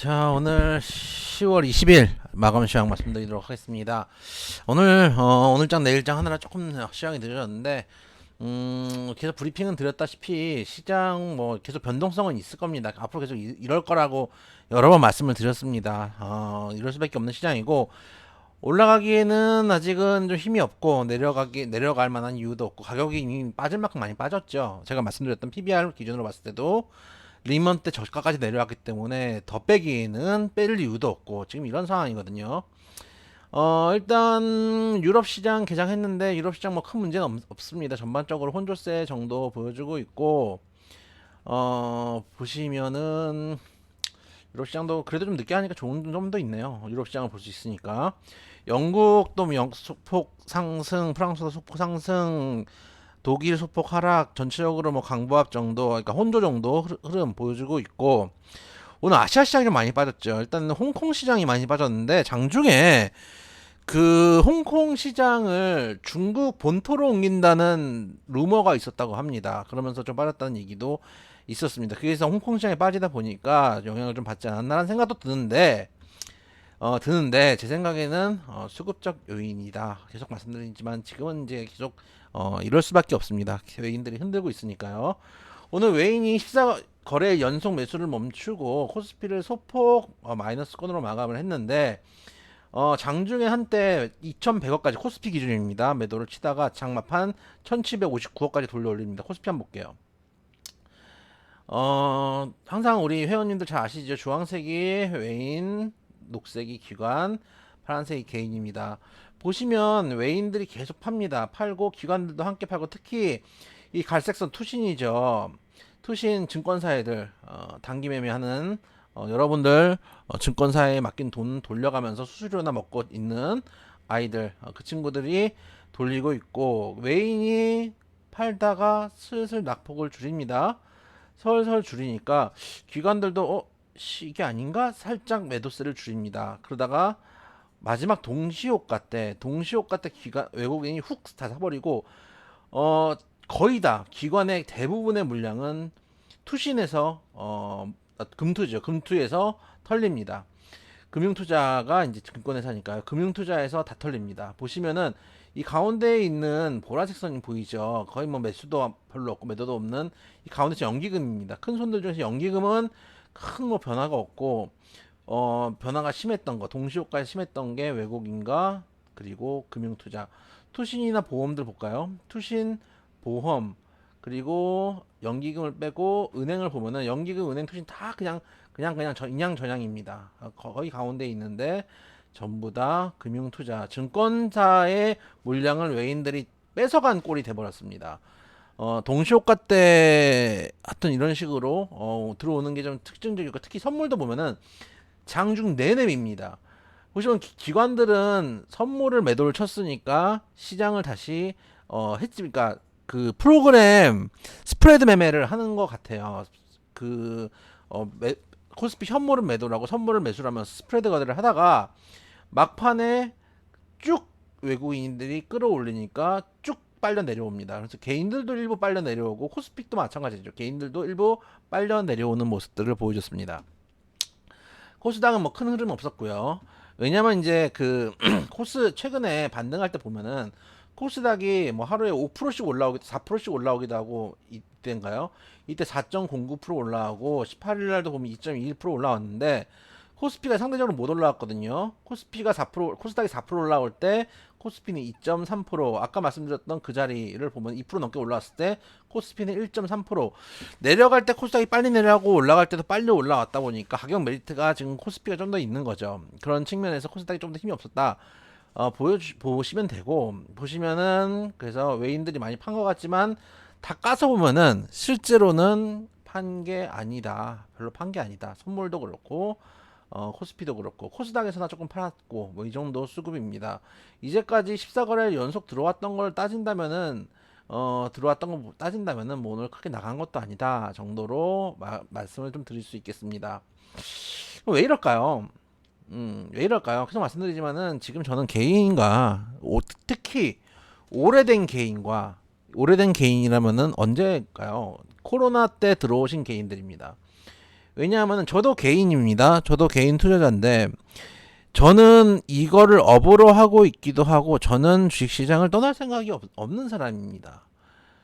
자, 오늘 10월 20일 마감 시황 말씀드리도록 하겠습니다. 오늘장 내일장 하느라 조금 시황이 늦어졌는데, 계속 브리핑은 드렸다시피 시장 뭐 계속 변동성은 있을 겁니다. 앞으로 계속 이럴 거라고 여러 번 말씀을 드렸습니다. 이럴 수밖에 없는 시장이고, 올라가기에는 아직은 좀 힘이 없고, 내려갈 만한 이유도 없고, 가격이 이미 빠질 만큼 많이 빠졌죠. 제가 말씀드렸던 PBR 기준으로 봤을 때도 리먼 때 저가까지 내려왔기 때문에 더 빼기에는 뺄 이유도 없고 지금 이런 상황이거든요. 일단 유럽 시장 개장했는데 유럽 시장 뭐 큰 문제는 없습니다. 전반적으로 혼조세 정도 보여주고 있고 보시면은 유럽 시장도 그래도 좀 늦게 하니까 좋은 점도 있네요. 유럽 시장을 볼 수 있으니까. 영국도 뭐 소폭 상승, 프랑스도 소폭 상승, 독일 소폭 하락, 전체적으로 뭐 강보합 정도, 그러니까 혼조 정도 흐름 보여주고 있고, 오늘 아시아 시장이 좀 많이 빠졌죠. 일단 홍콩 시장이 많이 빠졌는데 장중에 그 홍콩 시장을 중국 본토로 옮긴다는 루머가 있었다고 합니다. 그러면서 좀 빠졌다는 얘기도 있었습니다. 그래서 홍콩 시장에 빠지다 보니까 영향을 좀 받지 않았나라는 생각도 드는데 제 생각에는 수급적 요인이다. 계속 말씀드리지만 지금은 이제 계속 이럴 수밖에 없습니다. 외인들이 흔들고 있으니까요. 오늘 외인이 14거래 연속 매수를 멈추고 코스피를 소폭 마이너스권으로 마감을 했는데 장중에 한때 2,100억까지 코스피 기준입니다. 매도를 치다가 장마판 1,759억까지 돌려 올립니다. 코스피 한번 볼게요. 항상 우리 회원님들 잘 아시죠? 주황색이 외인, 녹색이 기관, 파란색이 개인입니다. 보시면 외인들이 계속 팝니다. 팔고 기관들도 함께 팔고 특히 이 갈색선 투신이죠. 투신 증권사애들 단기 매매하는 여러분들 증권사에 맡긴 돈 돌려가면서 수수료나 먹고 있는 아이들 그 친구들이 돌리고 있고 외인이 팔다가 슬슬 낙폭을 줄입니다. 설설 줄이니까 기관들도 이게 아닌가 살짝 매도세를 줄입니다. 그러다가 마지막 동시호가 때 기관 외국인이 훅 다 사버리고 어 거의 다 기관의 대부분의 물량은 투신에서 금투에서 털립니다. 금융투자가 이제 증권회사니까요. 금융투자에서 다 털립니다. 보시면은 이 가운데에 있는 보라색 선이 보이죠. 거의 뭐 매수도 별로 없고 매도도 없는 이 가운데 연기금입니다. 큰 손들 중에서 연기금은 큰 뭐 변화가 없고 변화가 심했던 거 동시효과가 심했던 게 외국인과 그리고 금융투자 투신이나 보험들 볼까요? 투신 보험 그리고 연기금을 빼고 은행을 보면은 연기금 은행 투신 다 그냥 인양 전향입니다. 거의 가운데 있는데 전부 다 금융투자 증권사의 물량을 외인들이 뺏어간 꼴이 돼버렸습니다. 동시효과 때 하여튼 이런 식으로 들어오는 게 좀 특징적이고 특히 선물도 보면은 장중 내내 밉니다. 보시면 기관들은 선물을 매도를 쳤으니까 시장을 다시 했지니까 그 프로그램 스프레드 매매를 하는 것 같아요. 그 코스피 현물은 매도라고 선물을 매수하면 스프레드 거래를 하다가 막판에 쭉 외국인들이 끌어올리니까 쭉 빨려 내려옵니다. 그래서 개인들도 일부 빨려 내려오고 코스픽도 마찬가지죠. 개인들도 일부 빨려 내려오는 모습들을 보여줬습니다. 코스닥은 뭐 큰 흐름 없었고요. 왜냐면 이제 그 코스 최근에 반등할 때 보면은 코스닥이 뭐 하루에 5%씩 올라오기도 4%씩 올라오기도 하고 이때인가요? 이때 4.09% 올라오고 18일 날도 보면 2.21% 올라왔는데 코스피가 상대적으로 못 올라왔거든요. 코스피가 4% 코스닥이 4% 올라올 때 코스피는 2.3% 아까 말씀드렸던 그 자리를 보면 2% 넘게 올라왔을 때 코스피는 1.3% 내려갈 때 코스닥이 빨리 내려가고 올라갈 때도 빨리 올라왔다 보니까 가격 메리트가 지금 코스피가 좀 더 있는 거죠. 그런 측면에서 코스닥이 좀 더 힘이 없었다. 보시면 되고 보시면은 그래서 외인들이 많이 판 것 같지만 다 까서 보면은 실제로는 판 게 아니다. 별로 판 게 아니다. 선물도 그렇고 코스피도 그렇고 코스닥에서나 조금 팔았고 뭐 이 정도 수급입니다. 이제까지 14거래 연속 들어왔던 걸 따진다면은 뭐 오늘 크게 나간 것도 아니다 정도로 말씀을 좀 드릴 수 있겠습니다. 왜 이럴까요? 왜 이럴까요? 계속 말씀드리지만은 지금 저는 개인과 특히 오래된 개인과 오래된 개인이라면은 언제일까요? 코로나 때 들어오신 개인들입니다. 왜냐하면 저도 개인입니다. 저도 개인 투자자인데 저는 이거를 업으로 하고 있기도 하고 저는 주식시장을 떠날 생각이 없는 사람입니다.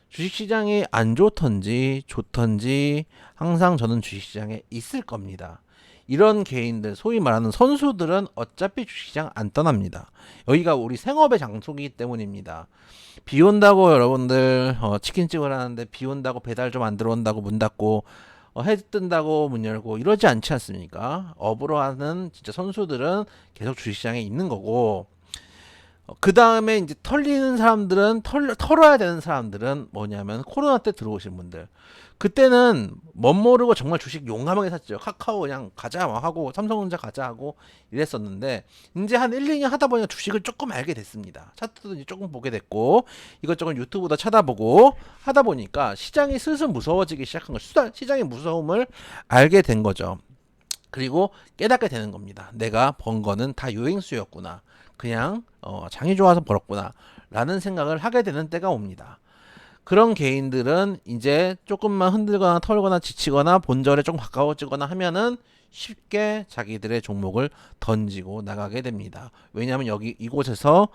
주식시장이 안 좋던지 좋던지 항상 저는 주식시장에 있을 겁니다. 이런 개인들, 소위 말하는 선수들은 어차피 주식시장 안 떠납니다. 여기가 우리 생업의 장소이기 때문입니다. 비 온다고 여러분들 치킨집을 하는데 비 온다고 배달 좀 안 들어온다고 문 닫고 해 뜬다고 문 열고 이러지 않지 않습니까? 업으로 하는 진짜 선수들은 계속 주식시장에 있는 거고 그 다음에 이제 털리는 사람들은 털어야 되는 사람들은 뭐냐면 코로나 때 들어오신 분들 그때는 멋모르고 정말 주식 용감하게 샀죠. 카카오 그냥 가자 하고 삼성전자 가자 하고 이랬었는데 이제 한 1, 2년 하다 보니까 주식을 조금 알게 됐습니다. 차트도 이제 조금 보게 됐고 이것저것 유튜브도 찾아보고 하다 보니까 시장이 슬슬 무서워지기 시작한 거죠. 시장의 무서움을 알게 된 거죠. 그리고 깨닫게 되는 겁니다. 내가 번 거는 다 유행수였구나. 그냥 장이 좋아서 벌었구나 라는 생각을 하게 되는 때가 옵니다. 그런 개인들은 이제 조금만 흔들거나 털거나 지치거나 본절에 조금 가까워지거나 하면은 쉽게 자기들의 종목을 던지고 나가게 됩니다. 왜냐하면 여기 이곳에서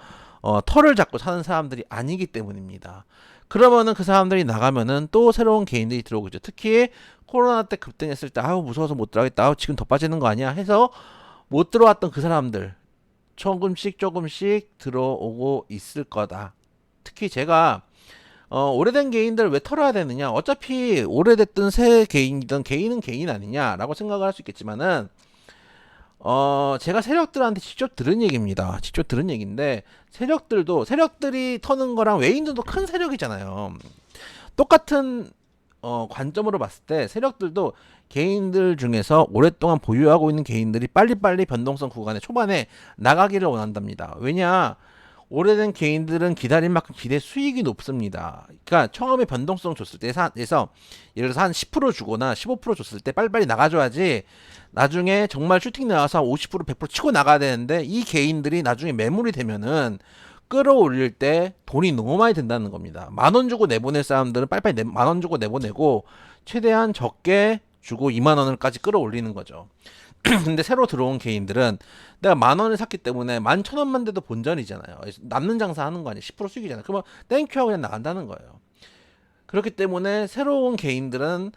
털을 잡고 사는 사람들이 아니기 때문입니다. 그러면은 그 사람들이 나가면은 또 새로운 개인들이 들어오겠죠. 특히 코로나 때 급등했을 때 아우 무서워서 못 들어가겠다. 아우 지금 더 빠지는 거 아니야 해서 못 들어왔던 그 사람들 조금씩 들어오고 있을 거다. 특히 제가 오래된 개인들 왜 털어야 되느냐? 어차피 오래됐든 새 개인이든 개인은 개인 아니냐라고 생각을 할 수 있겠지만은 제가 세력들한테 직접 들은 얘기입니다. 직접 들은 얘기인데 세력들이 터는 거랑 외인들도 큰 세력이잖아요. 똑같은 관점으로 봤을 때 세력들도 개인들 중에서 오랫동안 보유하고 있는 개인들이 빨리빨리 변동성 구간에 초반에 나가기를 원한답니다. 왜냐? 오래된 개인들은 기다린 만큼 기대 수익이 높습니다. 그러니까 처음에 변동성 줬을 때에서 예를 들어서 한 10% 주거나 15% 줬을 때 빨리빨리 나가줘야지 나중에 정말 슈팅 나와서 50% 100% 치고 나가야 되는데 이 개인들이 나중에 매물이 되면은 끌어올릴 때 돈이 너무 많이 든다는 겁니다. 10,000원 주고 내보낼 사람들은 빨리빨리 10,000원 주고 내보내고 최대한 적게 주고 20,000원까지 끌어올리는 거죠. 근데 새로 들어온 개인들은 내가 10,000원을 샀기 때문에 11,000원만 돼도 본전이잖아요. 남는 장사 하는 거 아니에요. 10% 수익이잖아요. 그러면 땡큐 하고 그냥 나간다는 거예요. 그렇기 때문에 새로운 개인들은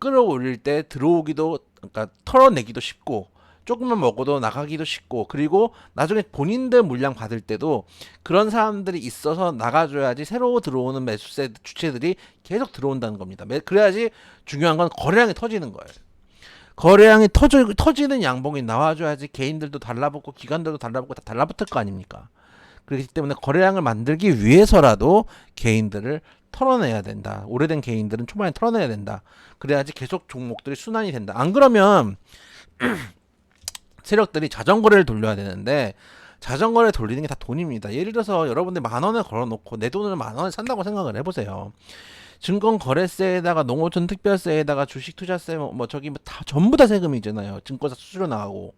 끌어올릴 때 들어오기도 그러니까 털어내기도 쉽고 조금만 먹어도 나가기도 쉽고 그리고 나중에 본인들 물량 받을 때도 그런 사람들이 있어서 나가줘야지 새로 들어오는 매수세 주체들이 계속 들어온다는 겁니다. 그래야지 중요한 건 거래량이 터지는 거예요. 거래량이 터지는 양봉이 나와줘야지 개인들도 달라붙고 기관들도 달라붙고 다 달라붙을 거 아닙니까? 그렇기 때문에 거래량을 만들기 위해서라도 개인들을 털어내야 된다. 오래된 개인들은 초반에 털어내야 된다. 그래야지 계속 종목들이 순환이 된다. 안 그러면 세력들이 자전거를 돌려야 되는데 자전거를 돌리는 게 다 돈입니다. 예를 들어서 여러분들 10,000원에 걸어놓고 내 돈을 10,000원에 산다고 생각을 해보세요. 증권거래세에다가 농어촌 특별세에다가 주식투자세 다 전부 다 세금이잖아요. 증권사 수수료 나가고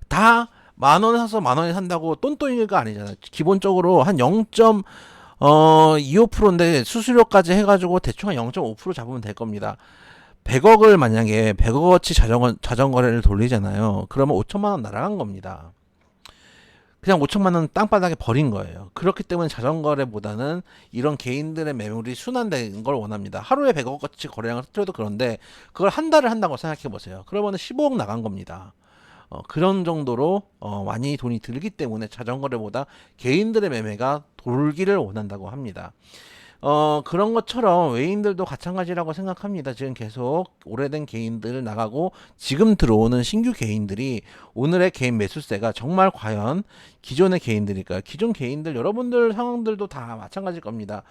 다 10,000원 사서 10,000원에 산다고 똔똔이가 아니잖아요. 기본적으로 한 0.25%인데 수수료까지 해가지고 대충 한 0.5% 잡으면 될 겁니다. 100억을 만약에 100억어치 자전거래를 돌리잖아요. 그러면 5천만 원 날아간 겁니다. 그냥 5천만 원 땅바닥에 버린 거예요. 그렇기 때문에 자전거래보다는 이런 개인들의 매물이 순환되는 걸 원합니다. 하루에 100억어치 거래량을 터뜨려도 그런데 그걸 한 달을 한다고 생각해 보세요. 그러면 15억 나간 겁니다. 그런 정도로 많이 돈이 들기 때문에 자전거래보다 개인들의 매매가 돌기를 원한다고 합니다. 그런 것처럼 외인들도 마찬가지라고 생각합니다. 지금 계속 오래된 개인들 나가고 지금 들어오는 신규 개인들이 오늘의 개인 매수세가 정말 과연 기존의 개인들일까요? 기존 개인들 여러분들 상황들도 다 마찬가지일 겁니다.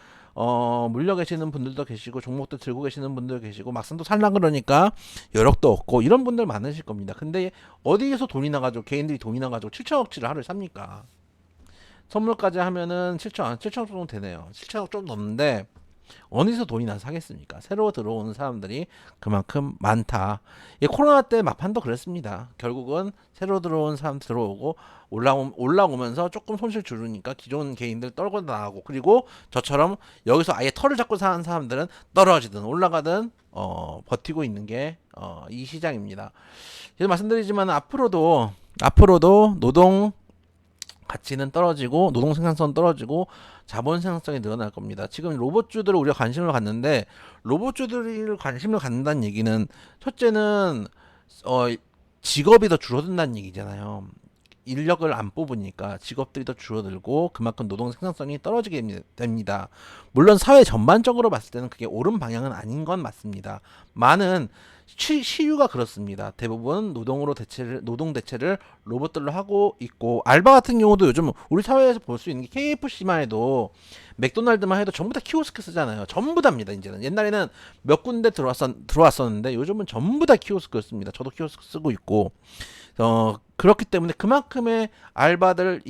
물려 계시는 분들도 계시고 종목도 들고 계시는 분들도 계시고 막상 또 살라 그러니까 여력도 없고 이런 분들 많으실 겁니다. 근데 어디에서 돈이 나가지고 개인들이 돈이 나가지고 7천억치를 하루에 삽니까? 선물까지 하면은 7천억 정도 되네요. 7천억 좀 넘는데 어디서 돈이 나서 사겠습니까? 새로 들어오는 사람들이 그만큼 많다. 이 코로나 때 막판도 그랬습니다. 결국은 새로 들어온 사람 들어오고 올라오면서 조금 손실 줄으니까 기존 개인들 떨고 나가고, 그리고 저처럼 여기서 아예 털을 잡고 사는 사람들은 떨어지든 올라가든 버티고 있는 게 이 시장입니다. 그래서 말씀드리지만 앞으로도 노동 가치는 떨어지고 노동 생산성 떨어지고 자본 생산성이 늘어날 겁니다. 지금 로봇주들을 우리가 관심을 갖는데, 로봇주들이 관심을 갖는다는 얘기는 첫째는 어, 직업이 더 줄어든다는 얘기잖아요. 인력을 안 뽑으니까 직업들이 더 줄어들고 그만큼 노동 생산성이 떨어지게 됩니다. 물론 사회 전반적으로 봤을 때는 그게 옳은 방향은 아닌 건 맞습니다. 많은 시유가 그렇습니다. 대부분 노동 대체를 로봇들로 하고 있고, 알바 같은 경우도 요즘 우리 사회에서 볼 수 있는 게 KFC만 해도, 맥도날드만 해도 전부 다 키오스크 쓰잖아요. 전부 다입니다. 이제는 옛날에는 몇 군데 들어왔었는데 요즘은 전부 다 키오스크 씁니다. 저도 키오스크 쓰고 있고, 그렇기 때문에 그만큼의 알바들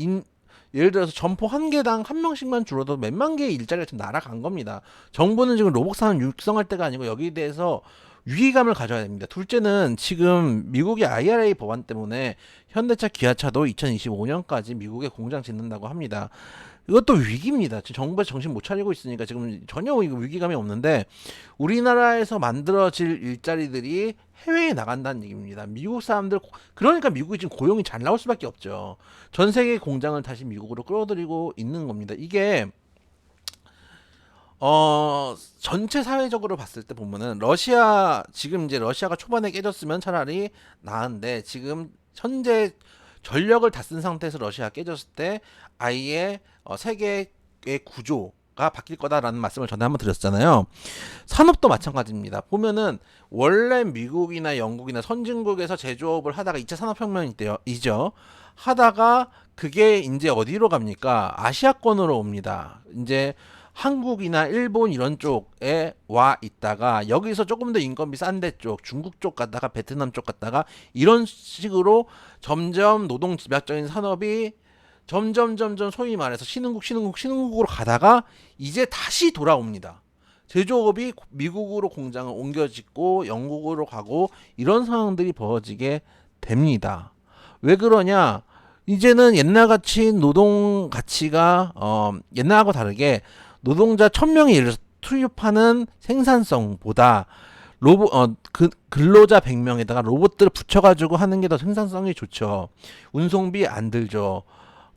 예를 들어서 점포 한 개당 한 명씩만 줄어도 몇만 개의 일자리가 지금 날아간 겁니다. 정부는 지금 로봇 산업 육성할 때가 아니고 여기에 대해서 위기감을 가져야 됩니다. 둘째는 지금 미국의 IRA 법안 때문에 현대차, 기아차도 2025년까지 미국에 공장 짓는다고 합니다. 이것도 위기입니다. 지금 정부에서 정신 못 차리고 있으니까 지금 전혀 위기감이 없는데, 우리나라에서 만들어질 일자리들이 해외에 나간다는 얘기입니다. 미국 사람들, 그러니까 미국이 지금 고용이 잘 나올 수밖에 없죠. 전 세계 공장을 다시 미국으로 끌어들이고 있는 겁니다. 이게 전체 사회적으로 봤을 때 보면은 지금 이제 러시아가 초반에 깨졌으면 차라리 나은데, 지금 현재 전력을 다 쓴 상태에서 러시아가 깨졌을 때 아예 세계의 구조가 바뀔 거다라는 말씀을 전에 한번 드렸잖아요. 산업도 마찬가지입니다. 보면은 원래 미국이나 영국이나 선진국에서 제조업을 하다가 2차 산업혁명이 이죠. 하다가 그게 이제 어디로 갑니까? 아시아권으로 옵니다. 이제 한국이나 일본 이런 쪽에 와 있다가 여기서 조금 더 인건비 싼 데 쪽, 중국 쪽 갔다가 베트남 쪽 갔다가 이런 식으로 점점 노동 집약적인 산업이 점점 소위 말해서 신흥국으로 가다가 이제 다시 돌아옵니다. 제조업이 미국으로 공장을 옮겨 짓고 영국으로 가고 이런 상황들이 벌어지게 됩니다. 왜 그러냐? 이제는 옛날같이 노동 가치가 옛날하고 다르게 노동자 1000명이 예를 들어서 투입하는 생산성보다 근로자 100명에다가 로봇들을 붙여가지고 하는 게 더 생산성이 좋죠. 운송비 안 들죠.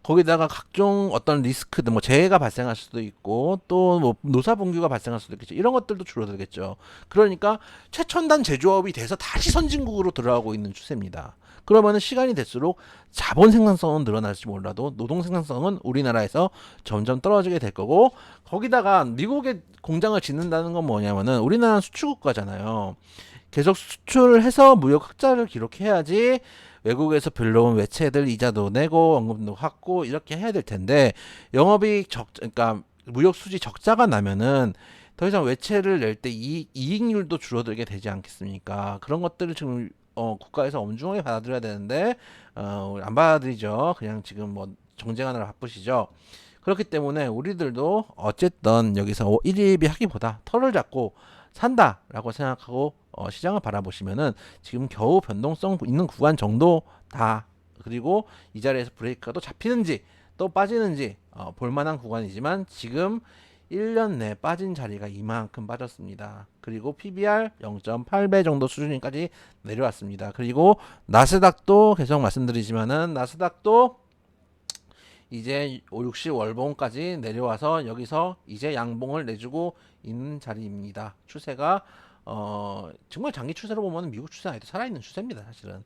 거기다가 각종 어떤 리스크들, 뭐 재해가 발생할 수도 있고 또 뭐 노사분규가 발생할 수도 있겠죠. 이런 것들도 줄어들겠죠. 그러니까 최첨단 제조업이 돼서 다시 선진국으로 들어가고 있는 추세입니다. 그러면은 시간이 될수록 자본 생산성은 늘어날지 몰라도 노동 생산성은 우리나라에서 점점 떨어지게 될 거고, 거기다가 미국에 공장을 짓는다는 건 뭐냐면은 우리나라는 수출 국가잖아요. 계속 수출해서 무역 흑자를 기록해야지 외국에서 빌려온 외채들 이자도 내고 원금도 받고 이렇게 해야 될 텐데, 그러니까 무역 수지 적자가 나면은 더 이상 외채를 낼 때 이익률도 줄어들게 되지 않겠습니까? 그런 것들을 지금 국가에서 엄중하게 받아들여야 되는데 안 받아들이죠. 그냥 지금 뭐 정쟁하느라 바쁘시죠. 그렇기 때문에 우리들도 어쨌든 여기서 일일비 하기보다 털을 잡고 산다라고 생각하고 시장을 바라보시면은 지금 겨우 변동성 있는 구간 정도다. 그리고 이 자리에서 브레이크가 또 잡히는지 또 빠지는지 볼만한 구간이지만, 지금 1년 내 빠진 자리가 이만큼 빠졌습니다. 그리고 PBR 0.8배 정도 수준까지 내려왔습니다. 그리고 나스닥도 계속 말씀드리지만은 나스닥도 이제 60 월봉까지 내려와서 여기서 이제 양봉을 내주고 있는 자리입니다. 추세가 정말 장기 추세로 보면 미국 추세 아니도 살아있는 추세입니다. 사실은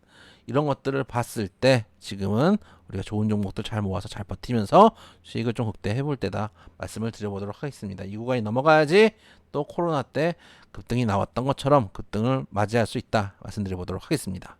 이런 것들을 봤을 때 지금은 우리가 좋은 종목들 잘 모아서 잘 버티면서 수익을 좀 극대해 볼 때다 말씀을 드려보도록 하겠습니다. 이 구간이 넘어가야지 또 코로나 때 급등이 나왔던 것처럼 급등을 맞이할 수 있다 말씀드려보도록 하겠습니다.